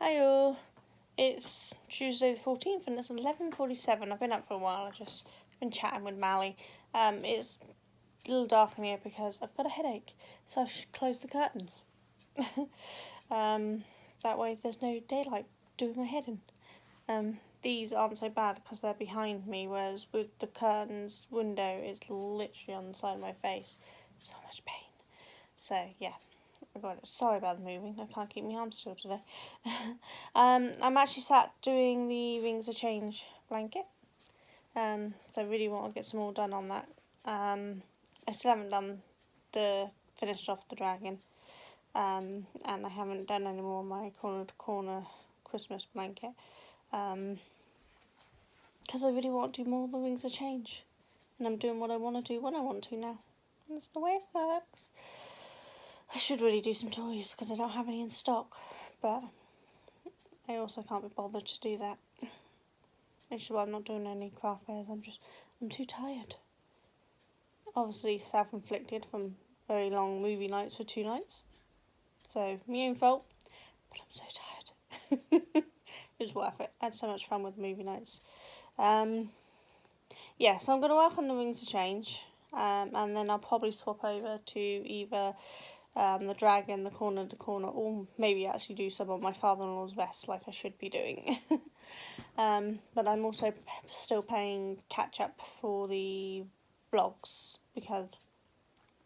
Hi all, it's Tuesday the 14th and it's 11:47. I've been up for a while, I've just been chatting with Mally. It's a little dark in here because I've got a headache, so I should close the curtains. That way there's no daylight doing my head in. These aren't so bad because they're behind me, whereas with the curtains window it's literally on the side of my face. So much pain. So yeah. Sorry about the moving, I can't keep my arms still today. I'm actually sat doing the Rings of Change blanket. So I really want to get some more done on that. I still haven't finished off the dragon. And I haven't done any more on my corner to corner Christmas blanket. Because I really want to do more of the Rings of Change. And I'm doing what I want to do when I want to now. And that's the way it works. I should really do some toys because I don't have any in stock, but I also can't be bothered to do that. Which is why I'm not doing any craft fairs. I'm too tired. Obviously self-inflicted from very long movie nights for 2 nights. So, my own fault, but I'm so tired. It's worth it. I had so much fun with movie nights. Yeah, so I'm going to work on the Rings of Change, and then I'll probably swap over to either the dragon, the corner to corner, or maybe actually do some of my father-in-law's vest like I should be doing. But I'm also still paying catch up for the vlogs because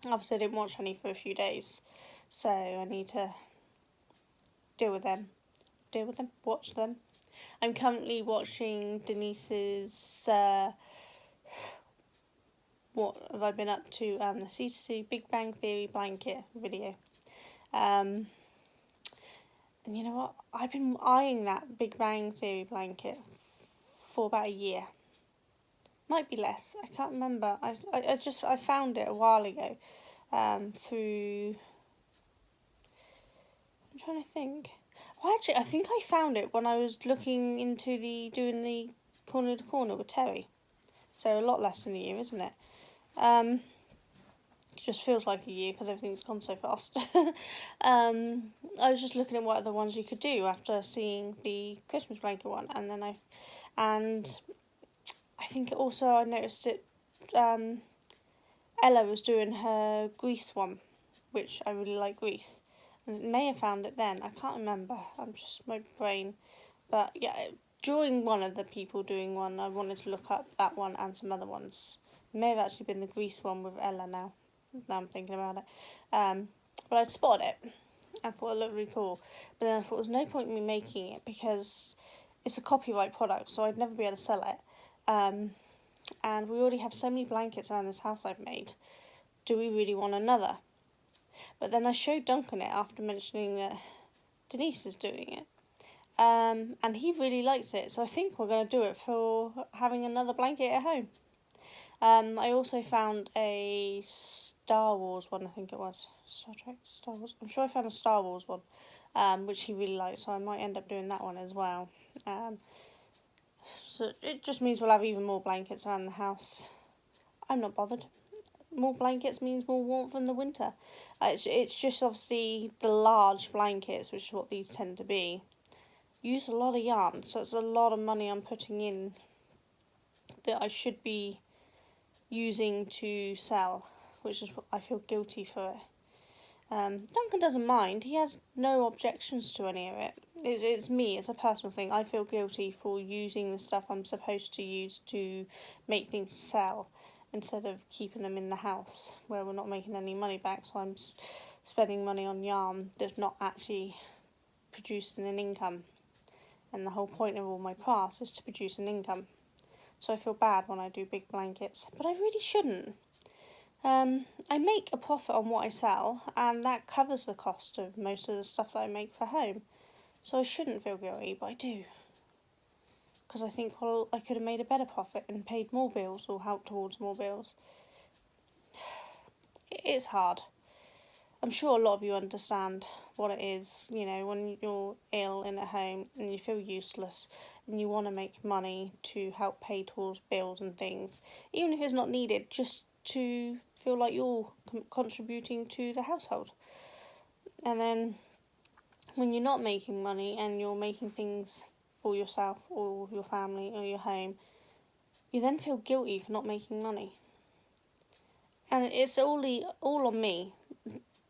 obviously I didn't watch any for a few days, so I need to watch them. I'm currently watching Denise's what have I been up to, the C2C Big Bang Theory blanket video. And you know what? I've been eyeing that Big Bang Theory blanket for about a year. Might be less. I can't remember. I found it a while ago through. I'm trying to think. Well, actually, I think I found it when I was looking into doing the corner to corner with Terry. So a lot less than a year, isn't it? It just feels like a year because everything's gone so fast. I was just looking at what other ones you could do after seeing the Christmas blanket one, and then I think also I noticed it. Ella was doing her Grease one, which I really like Grease, and may have found it then. I can't remember. I'm just my brain, but yeah. During one of the people doing one, I wanted to look up that one and some other ones. It may have actually been the Grease one with Ella now I'm thinking about it. But I'd spotted it and thought it looked really cool. But then I thought there's no point in me making it because it's a copyright product, so I'd never be able to sell it. And we already have so many blankets around this house I've made. Do we really want another? But then I showed Duncan it after mentioning that Denise is doing it. And he really liked it, so I think we're going to do it for having another blanket at home. I also found a Star Wars one, I think it was. Star Trek, Star Wars. I'm sure I found a Star Wars one, which he really liked, so I might end up doing that one as well. So it just means we'll have even more blankets around the house. I'm not bothered. More blankets means more warmth in the winter. It's just obviously the large blankets, which is what these tend to be, use a lot of yarn, so it's a lot of money I'm putting in that I should be using to sell, which is what I feel guilty for it. Duncan doesn't mind. He has no objections to any of it. It's me. It's a personal thing. I feel guilty for using the stuff I'm supposed to use to make things sell instead of keeping them in the house where we're not making any money back, so I'm spending money on yarn that's not actually producing an income. And the whole point of all my crafts is to produce an income. So I feel bad when I do big blankets, but I really shouldn't. I make a profit on what I sell, and that covers the cost of most of the stuff that I make for home. So I shouldn't feel guilty, but I do. Because I think, well, I could have made a better profit and paid more bills or helped towards more bills. It's hard. I'm sure a lot of you understand what it is, you know, when you're ill and at home and you feel useless and you want to make money to help pay towards bills and things, even if it's not needed, just to feel like you're contributing to the household. And then when you're not making money and you're making things for yourself or your family or your home, you then feel guilty for not making money. And it's all on me.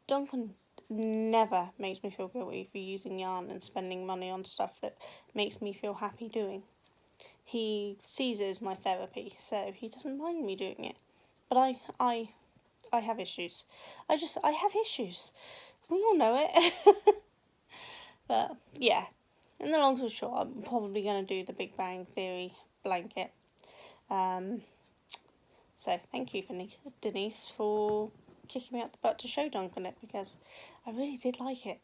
Duncan never makes me feel guilty for using yarn and spending money on stuff that makes me feel happy doing. He sees it as my therapy, so he doesn't mind me doing it. But I have issues. I have issues. We all know it. But yeah, in the long story short, I'm probably going to do the Big Bang Theory blanket. So thank you, Denise, for kicking me up the butt to show Duncan it, because I really did like it.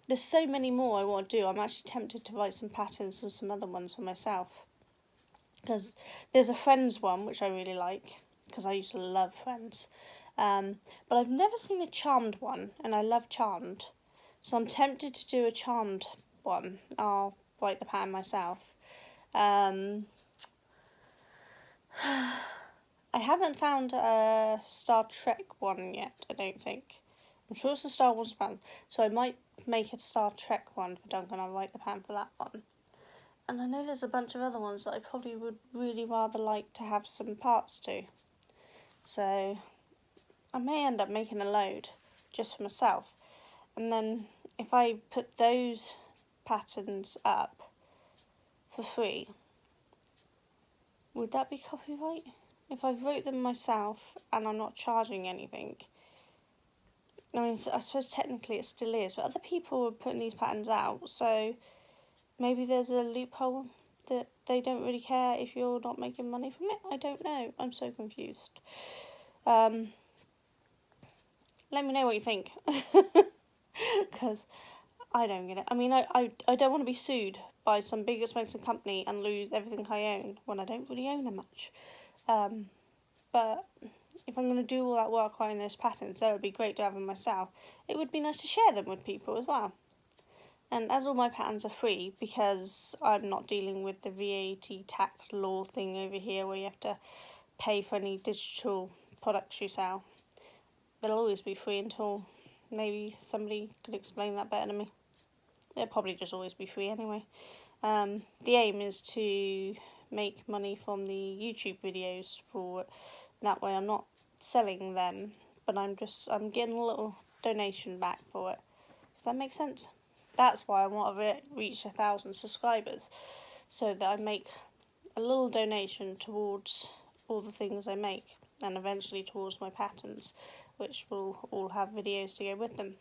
There's so many more I want to do. I'm actually tempted to write some patterns and some other ones for myself, because there's a Friends one which I really like, because I used to love Friends. But I've never seen a Charmed one, and I love Charmed, so I'm tempted to do a Charmed one. I'll write the pattern myself. I haven't found a Star Trek one yet, I don't think. I'm sure it's a Star Wars pattern, so I might make a Star Trek one for Duncan. I'll write the pattern for that one. And I know there's a bunch of other ones that I probably would really rather like to have some parts to. So I may end up making a load just for myself. And then if I put those patterns up for free, would that be copyright? If I wrote them myself and I'm not charging anything, I mean, I suppose technically it still is, but other people are putting these patterns out, so maybe there's a loophole that they don't really care if you're not making money from it. I don't know. I'm so confused. Let me know what you think, because I don't get it. I mean, I don't want to be sued by some big expensive company and lose everything I own when I don't really own that much. But if I'm going to do all that work writing those patterns, that would be great to have them myself. It would be nice to share them with people as well. And as all my patterns are free, because I'm not dealing with the VAT tax law thing over here where you have to pay for any digital products you sell, they'll always be free until maybe somebody could explain that better to me. They'll probably just always be free anyway. The aim is to make money from the YouTube videos for it. That way I'm not selling them, but I'm getting a little donation back for it. If that makes sense. That's why I want to reach 1,000 subscribers, so that I make a little donation towards all the things I make, and eventually towards my patterns, which will all have videos to go with them.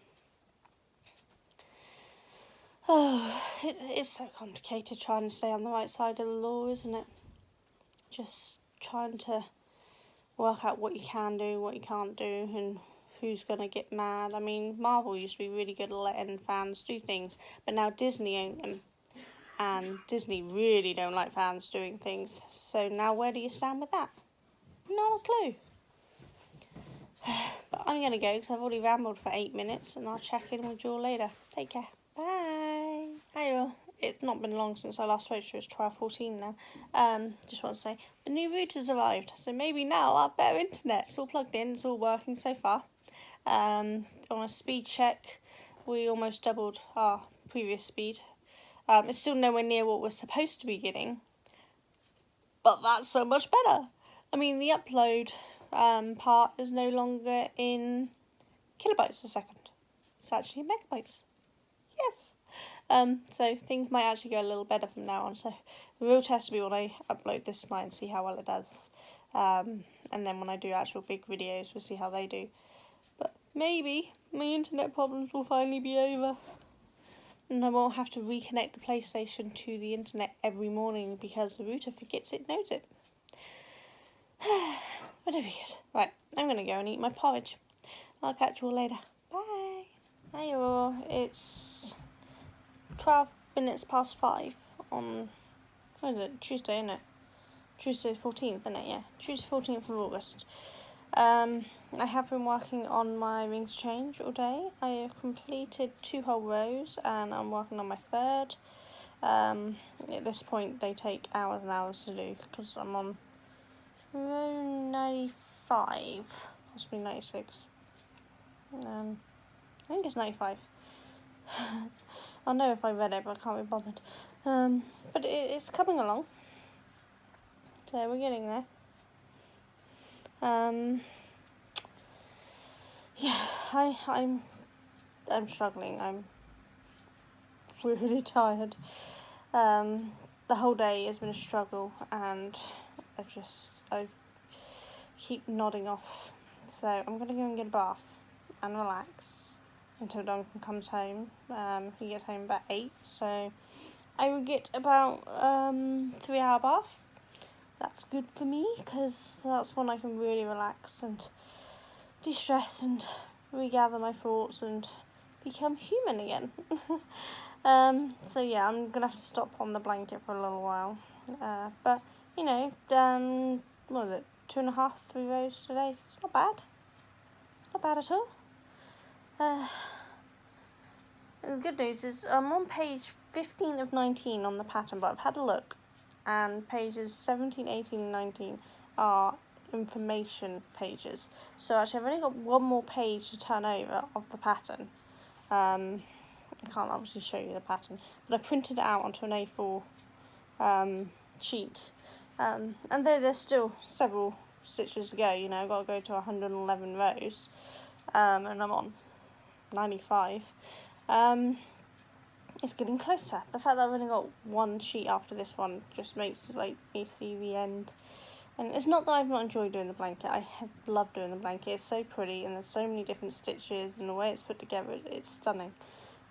Oh, it's so complicated trying to stay on the right side of the law, isn't it? Just trying to work out what you can do, what you can't do, and who's going to get mad. I mean, Marvel used to be really good at letting fans do things, but now Disney own them, and Disney really don't like fans doing things. So now where do you stand with that? Not a clue. But I'm going to go because I've already rambled for 8 minutes, and I'll check in with you all later. Take care. Bye. Hi all. It's not been long since I last spoke to you. It's 12:14 now. Just want to say the new router's arrived, so maybe now I'll have better internet. It's all plugged in. It's all working so far. On a speed check, we almost doubled our previous speed. It's still nowhere near what we're supposed to be getting, but that's so much better. I mean, the upload part is no longer in kilobytes a second. It's actually in megabytes. Yes. So things might actually go a little better from now on. So the real test will be when I upload this tonight and see how well it does. And then when I do actual big videos, we'll see how they do. But maybe my internet problems will finally be over, and I won't have to reconnect the PlayStation to the internet every morning because the router forgets it knows it. But it'll be good. Right, I'm going to go and eat my porridge. I'll catch you all later. Bye. Hi all. It's 12 minutes past 5 on, what is it, Tuesday, isn't it? Tuesday 14th, isn't it? Yeah, Tuesday 14th of August. I have been working on my rings change all day. I have completed 2 whole rows and I'm working on my 3rd. At this point they take hours and hours to do because I'm on row 95, possibly 96. I think it's 95. I know if I read it, but I can't be bothered. But it's coming along. So we're getting there. Yeah, I'm struggling. I'm really tired. The whole day has been a struggle, and I keep nodding off. So I'm gonna go and get a bath and relax until Duncan comes home. He gets home about 8, so I will get about 3-hour bath. That's good for me because that's when I can really relax and de-stress and regather my thoughts and become human again. So yeah, I'm gonna have to stop on the blanket for a little while. But you know, what was it, 2.5, 3 rows today? It's not bad. Not bad at all. The good news is I'm on page 15 of 19 on the pattern, but I've had a look, and pages 17, 18, and 19 are information pages. So actually I've only got one more page to turn over of the pattern. I can't obviously show you the pattern, but I printed it out onto an A4 sheet. And though there's still several stitches to go, you know, I've got to go to 111 rows, and I'm on 95. It's getting closer. The fact that I've only got one sheet after this one just makes me see the end. And it's not that I've not enjoyed doing the blanket. I have loved doing the blanket. It's so pretty, and there's so many different stitches, and the way it's put together, it's stunning.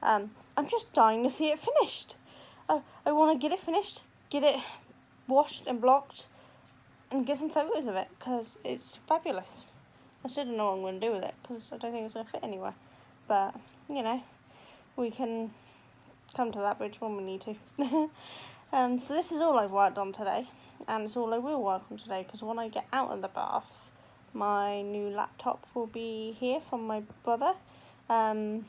I'm just dying to see it finished. I want to get it finished, get it washed and blocked, and get some photos of it, because it's fabulous. I still don't know what I'm going to do with it, because I don't think it's going to fit anywhere. But, you know, we can come to that bridge when we need to. So this is all I've worked on today, and it's all I will work on today, because when I get out of the bath, my new laptop will be here from my brother. I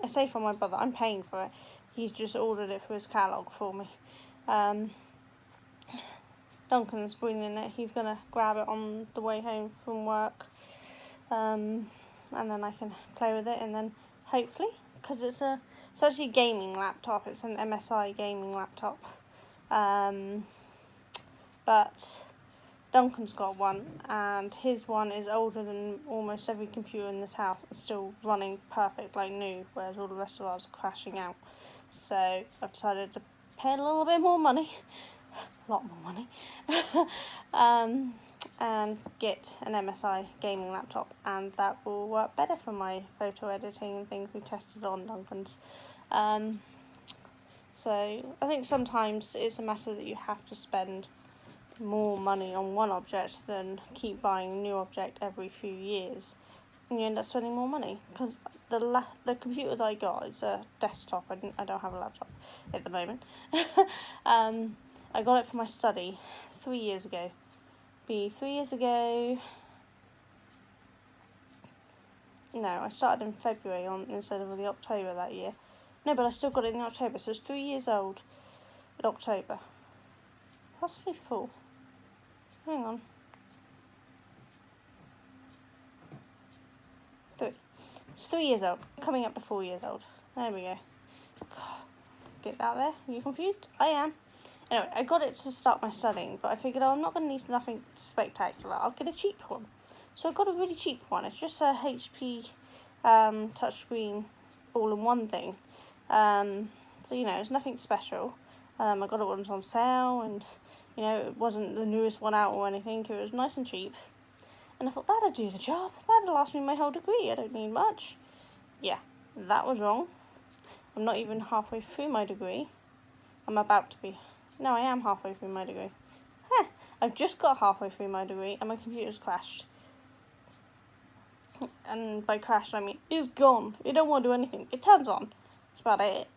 say from my brother, I'm paying for it. He's just ordered it for his catalogue for me. Duncan's bringing it. He's going to grab it on the way home from work. And then I can play with it, and then hopefully, because it's actually a gaming laptop. It's an MSI gaming laptop. But Duncan's got one, and his one is older than almost every computer in this house and still running perfect like new, whereas all the rest of ours are crashing out. So I've decided to pay a little bit more money, a lot more money, and get an MSI gaming laptop, and that will work better for my photo editing and things we tested on Duncan's. So I think sometimes it's a matter that you have to spend more money on one object than keep buying a new object every few years, and you end up spending more money, because the computer that I got is a desktop. I don't have a laptop at the moment. I got it for my study 3 years ago. 3 years ago. No, I started in February instead of the October that year. No, but I still got it in October, so it's 3 years old in October. Possibly 4. Hang on. 3. It's 3 years old. Coming up to 4 years old. There we go. God, get that there? Are you confused? I am. Anyway, I got it to start my studying, but I figured, I'm not going to need nothing spectacular. I'll get a cheap one. So I got a really cheap one. It's just a HP touchscreen all-in-one thing. So, you know, it's nothing special. I got it when it was on sale, and, you know, it wasn't the newest one out or anything. It was nice and cheap. And I thought, that'd do the job. That'd last me my whole degree. I don't need much. Yeah, that was wrong. I'm not even halfway through my degree. I'm about to be. No, I am halfway through my degree. I've just got halfway through my degree, and my computer's crashed. And by crashed, I mean, it's gone. It don't want to do anything. It turns on. That's about it.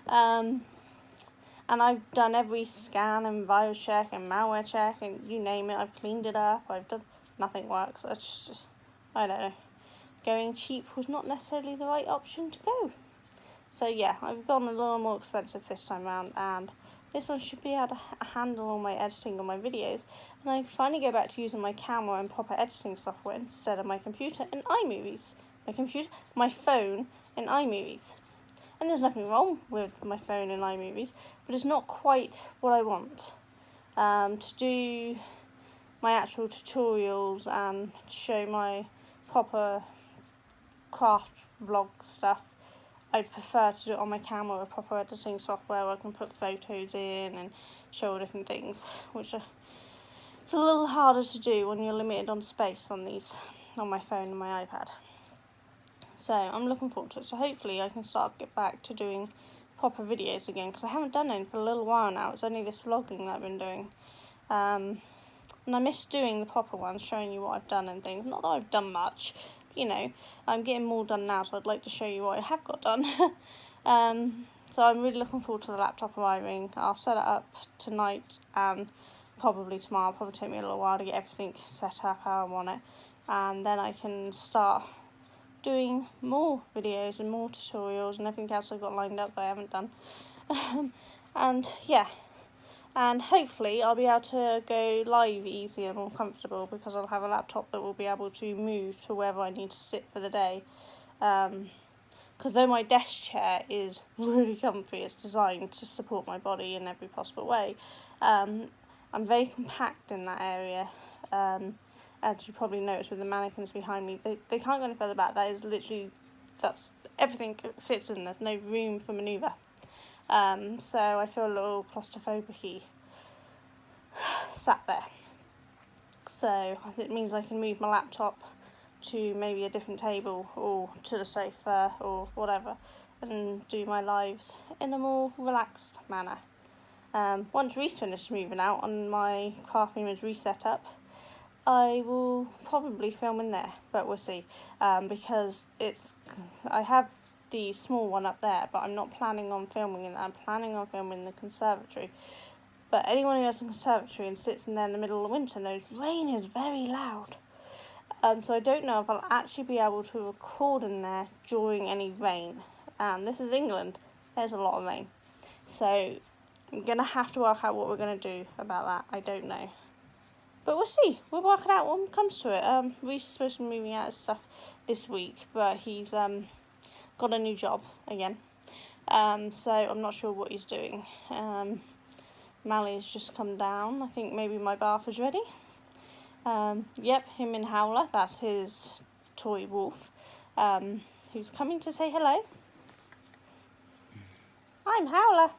And I've done every scan and virus check and malware check, and you name it. I've cleaned it up. I've done. Nothing works. It's just, I don't know. Going cheap was not necessarily the right option to go. So yeah, I've gone a little more expensive this time around, and this one should be able to handle all my editing on my videos, and I can finally go back to using my camera and proper editing software instead of my computer and iMovies. My phone and iMovies. and there's nothing wrong with my phone in iMovies, but it's not quite what I want. To do my actual tutorials and show my proper craft vlog stuff, I'd prefer to do it on my camera with proper editing software where I can put photos in and show all different things, which it's a little harder to do when you're limited on space on my phone and my iPad. So I'm looking forward to it. So hopefully I can get back to doing proper videos again, because I haven't done any for a little while now. It's only this vlogging that I've been doing. And I miss doing the proper ones, showing you what I've done and things. Not that I've done much, but, you know, I'm getting more done now, so I'd like to show you what I have got done. So I'm really looking forward to the laptop arriving. I'll set it up tonight and probably tomorrow. It'll probably take me a little while to get everything set up how I want it. And then I can start doing more videos and more tutorials and everything else I've got lined up that I haven't done. And yeah. And hopefully I'll be able to go live easier and more comfortable, because I'll have a laptop that will be able to move to wherever I need to sit for the day. Because though my desk chair is really comfy, it's designed to support my body in every possible way, I'm very compact in that area. As you probably noticed with the mannequins behind me, they can't go any further back. That is literally, everything fits in, there's no room for manoeuvre. So I feel a little claustrophobic-y sat there. So it means I can move my laptop to maybe a different table or to the sofa or whatever and do my lives in a more relaxed manner. Once Reese finishes moving out and my craft room is reset up, I will probably film in there, but we'll see, because I have the small one up there, but I'm not planning on filming in that. I'm planning on filming in the conservatory. But anyone who has a conservatory and sits in there in the middle of winter knows rain is very loud. So I don't know if I'll actually be able to record in there during any rain. This is England. There's a lot of rain. So I'm going to have to work out what we're going to do about that. I don't know. But we'll see. We'll work it out when it comes to it. Reese is supposed to be moving out of stuff this week, but he's got a new job again. So I'm not sure what he's doing. Mally's just come down. I think maybe my bath is ready. Yep, him and Howler. That's his toy wolf, who's coming to say hello. I'm Howler.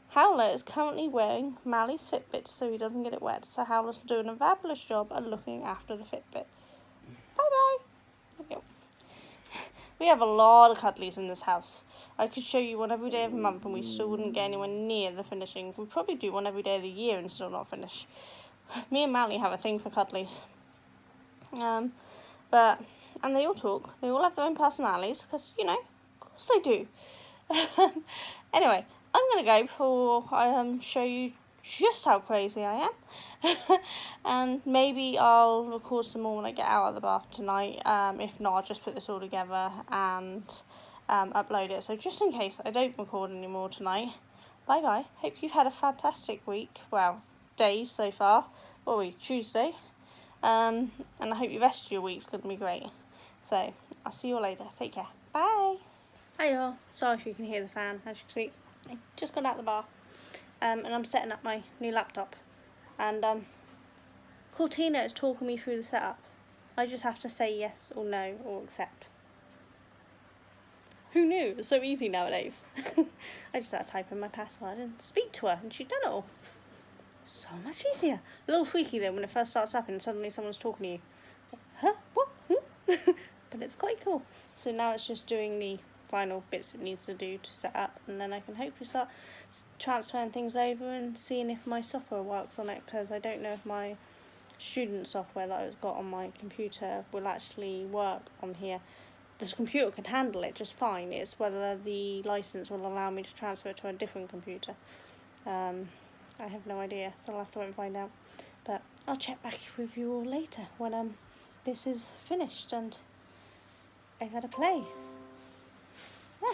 Howler is currently wearing Mally's Fitbit so he doesn't get it wet. So Howler's doing a fabulous job at looking after the Fitbit. Bye-bye. Okay. We have a lot of cuddlies in this house. I could show you one every day of the month and we still wouldn't get anywhere near the finishing. We'd probably do one every day of the year and still not finish. Me and Mally have a thing for cuddlies. And they all talk. They all have their own personalities because, you know, of course they do. Anyway, I'm going to go before I show you just how crazy I am. And maybe I'll record some more when I get out of the bath tonight. If not, I'll just put this all together and upload it. So just in case I don't record anymore tonight, bye bye. Hope you've had a fantastic week. Well, days so far. What are we, Tuesday? And I hope the rest of your week's going to be great. So I'll see you all later. Take care. Bye. Hi y'all. Sorry if you can hear the fan. As you can see, I just got out of the bath. And I'm setting up my new laptop. And Cortina is talking me through the setup. I just have to say yes or no or accept. Who knew? It's so easy nowadays. I just had to type in my password and speak to her and she'd done it all. So much easier. A little freaky though when it first starts up and suddenly someone's talking to you. It's like, huh? What? But it's quite cool. So now it's just doing the final bits it needs to do to set up, and then I can hopefully start transferring things over and seeing if my software works on it, because I don't know if my student software that I've got on my computer will actually work on here. This computer can handle it just fine. It's whether the license will allow me to transfer it to a different computer. I have no idea, so I'll have to wait and find out. But I'll check back with you all later when this is finished and I've had a play. Yeah,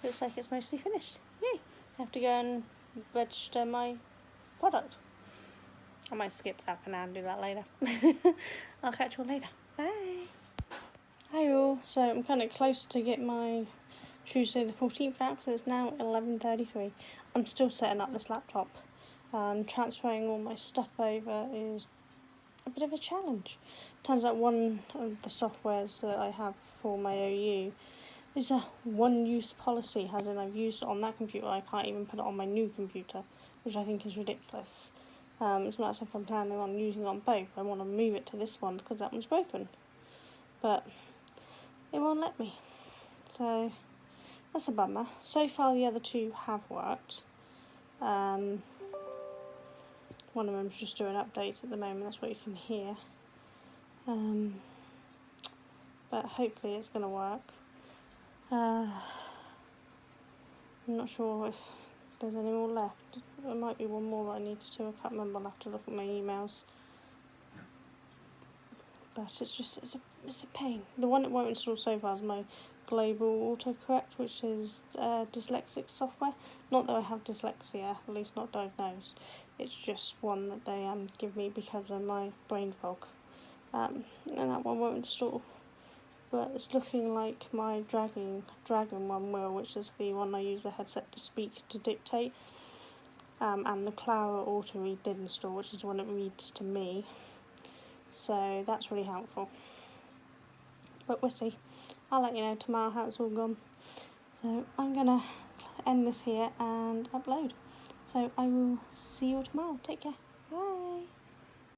looks like it's mostly finished. Yay! I have to go and register my product. I might skip that for now and do that later. I'll catch you all later. Bye! Hi all, so I'm kind of close to get my Tuesday the 14th now because it's now 11:33. I'm still setting up this laptop. Transferring all my stuff over is a bit of a challenge. Turns out one of the softwares that I have for my OU is a one-use policy, as in I've used it on that computer, I can't even put it on my new computer, which I think is ridiculous. It's not as if I'm planning on using it on both. I want to move it to this one because that one's broken, but it won't let me. So that's a bummer. So far the other two have worked. One of them's just doing updates at the moment, that's what you can hear. But hopefully it's going to work. I'm not sure if there's any more left. There might be one more that I need to do. I can't remember. I'll have to look at my emails. But it's a pain. The one that won't install so far is my global autocorrect, which is dyslexic software. Not that I have dyslexia, at least not diagnosed. It's just one that they give me because of my brain fog. And that one won't install. But it's looking like my Dragon one will, which is the one I use the headset to speak, to dictate. And the Clara Auto Read did install, which is the one that reads to me. So that's really helpful. But we'll see. I'll let you know tomorrow how it's all gone. So I'm going to end this here and upload. So I will see you all tomorrow. Take care.